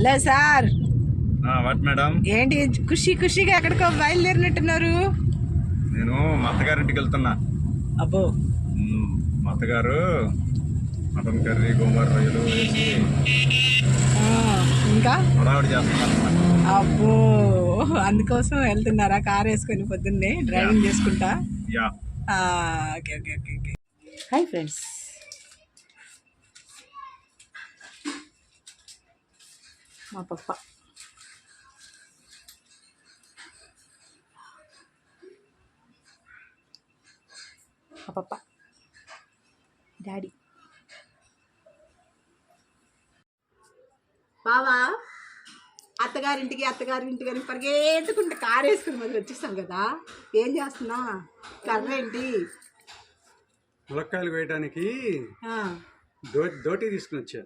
Hello sir. What madam? ఏంటి ఖుషిగా ఎక్కడికో బయలుదేరినట్టున్నారు? నేను మా అత్తగారింటికి వెళ్తున్నా. అబ్బో. మా అత్తగారు మటన్ కర్రీ గోంగూర రొయ్యలు వేసి ఇంకా హడావిడి చేస్తున్నారు. అబ్బో, అందుకోసం వెళ్తున్నారా కార్ వేసుకొని పొద్దున్నే డ్రైవింగ్ చేసుకుంటా? Yeah. Okay okay okay okay. Hi friends, మా పప్ప డాడీ. బావా, అత్తగారింటికి అని పరిగెత్తుకుంటే కారు వేసుకుని మరి వచ్చేస్తాం కదా. ఏం చేస్తున్నా? కర్ర ఏంటి? ములక్కాయలు వేయడానికి దోటి తీసుకుని వచ్చా.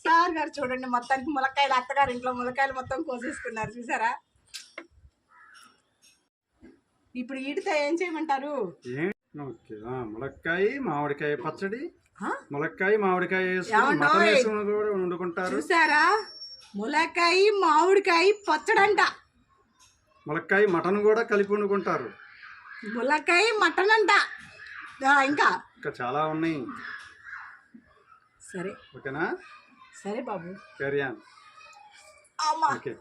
సార్ గారు చూడండి, మొత్తానికి ములక్కాయలు అత్తగారి ఇంట్లో ములక్కాయలు మొత్తం కోసేసుకున్నారు చూసారా. ఇప్పుడు వీటితో ఏం చేయమంటారు? ములక్కాయ మామిడికాయ పచ్చడి, ములక్కాయ మామిడికాయ కూడా వండుకుంటారు చూసారా. ములక్కాయ మామిడికాయ పచ్చడంట. ములక్కాయ మటన్ కూడా కలిపి వండుకుంటారు. ములక్కాయ మటన్ అంట. ఇంకా చాలా ఉన్నాయి. సరే ఓకేనా? సరే బాబు, కర్యాన్. అమ్మా ఓకే.